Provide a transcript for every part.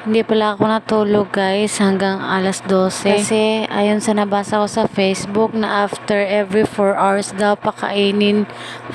Hindi pala ako natulog guys hanggang alas 12. Kasi ayon sa nabasa ko sa Facebook na after every 4 hours daw pakainin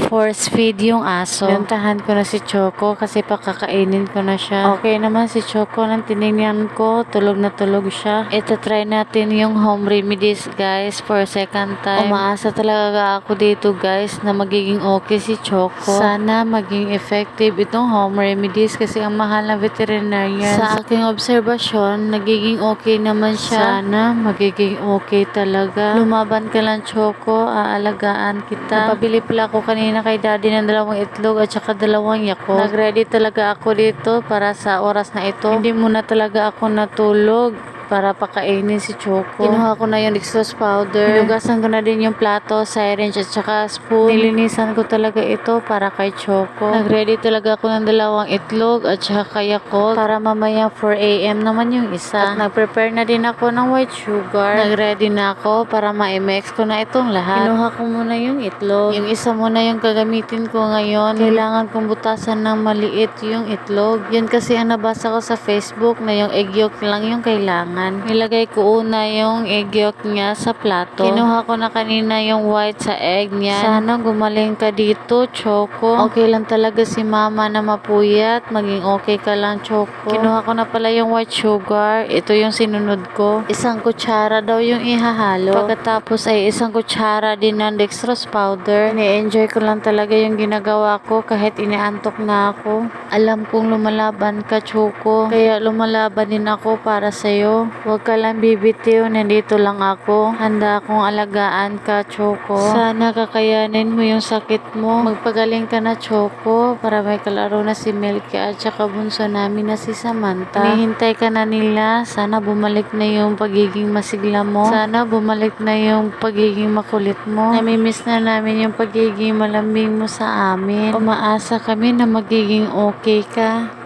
force feed yung aso. Pinuntahan ko na si Choco kasi pakakainin ko na siya. Okay naman si Choco, nang tinignan ko tulog na tulog siya. Ito try natin yung home remedies guys for second time. Umaasa talaga ako dito guys na magiging okay si Choco. Sana maging effective itong home remedies kasi ang mahal na veterinarian. Sa aking obserbasyon, nagiging okay naman siya. Sana magiging okay talaga. Lumaban ka lang Choco, aalagaan kita. Napabili pala ako kanina kay daddy ng 2 itlog at saka 2 Yakult. Nagready talaga ako dito para sa oras na ito. Hindi muna talaga ako natulog para pakainin si Choco. Kinuha ko na yung Dextrose powder. Hinugasan ko na din yung plato, syringe at saka spoon. Nilinisan ko talaga ito para kay Choco. Nagready talaga ako ng 2 itlog at saka Yakult para mamaya 4 AM naman yung isa. At nagprepare na din ako ng white sugar. Nagready na ako para ma-mix ko na itong lahat. Kinuha ko muna yung itlog. Yung isa muna yung gagamitin ko ngayon. Kailangan kong butasan ng maliit yung itlog. Yun kasi ang nabasa ko sa Facebook na yung egg yolk lang yung kailangan. Nilagay ko una yung egg yolk niya sa plato. Kinuha ko na kanina yung white sa egg niya. Sana gumaling ka dito, Choco. Okay lang talaga si mama na mapuyat. Maging okay ka lang, Choco. Kinuha ko na pala yung white sugar. Ito yung sinunod ko. 1 kutsara daw yung ihahalo. Pagkatapos ay 1 kutsara din ng dextrose powder. Ni-enjoy ko lang talaga yung ginagawa ko kahit inaantok na ako. Alam kong lumalaban ka, Choco. Kaya lumalaban din ako para sa'yo. Huwag ka lang bibitiw, nandito lang ako. Handa akong alagaan ka, Choco. Sana kakayanin mo yung sakit mo. Magpagaling ka na, Choco, para may kalaro na si Milky at saka bunso namin na si Samantha. Hinihintay ka na nila. Sana bumalik na yung pagiging masigla mo. Sana bumalik na yung pagiging makulit mo. Namimiss na namin yung pagiging malambing mo sa amin. Umaasa kami na magiging okay ka.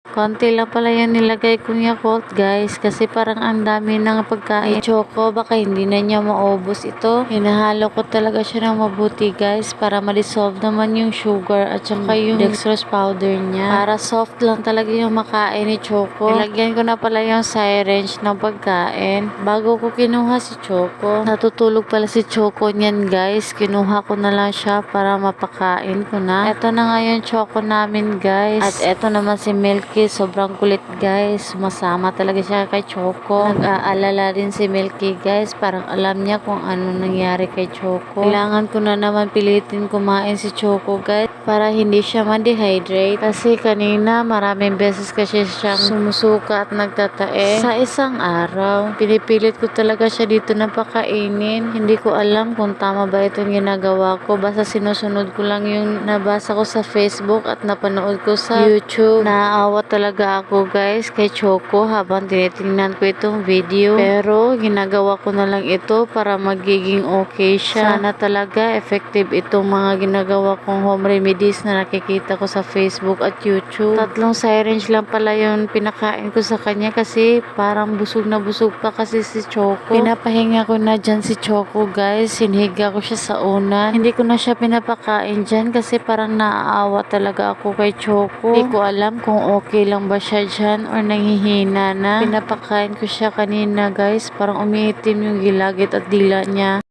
Konti lang pala yung nilagay kong Yakult guys kasi parang ang dami ng pagkain. Choco, baka hindi na niya maubos ito. Hinahalo ko talaga siya ng mabuti guys para ma-dissolve naman yung sugar at saka yung dextrose powder niya. Para soft lang talaga yung makain ni Choco. Nilagyan ko na pala yung syringe ng pagkain bago ko kinuha si Choco. Natutulog pala si Choco niyan guys. Kinuha ko na lang siya para mapakain ko na. Ito na nga yung Choco namin guys. At ito naman si Milky. Sobrang kulit guys. Sumasama talaga siya kay Choco. Nag-aalala din si Milky guys. Parang alam niya kung ano nangyari kay Choco. Kailangan ko na naman pilitin kumain si Choco guys para hindi siya ma-dehydrate. Kasi kanina maraming beses kasi siyang sumusuka at nagtatae sa isang araw. Pinipilit ko talaga siya dito na pakainin. Hindi ko alam kung tama ba itong ginagawa ko. Basta sinusunod ko lang yung nabasa ko sa Facebook at napanood ko sa YouTube. Naawa talaga ako guys kay Choco habang tinitingnan ko itong video. Pero ginagawa ko na lang ito para magiging okay siya. Sana talaga effective itong mga ginagawa kong home remedies na nakikita ko sa Facebook at YouTube. 3 syringe lang pala yung pinakain ko sa kanya kasi parang busog na busog pa kasi si Choco. Pinapahinga ko na dyan si Choco guys. Sinhiga ko siya sa una. Hindi ko na siya pinapakain dyan kasi parang naaawa talaga ako kay Choco. Hindi ko alam kung okay lang ba siya dyan or nanghihina na. Pinapakain ko siya kanina guys. Parang umiitim yung gilagit at dila niya.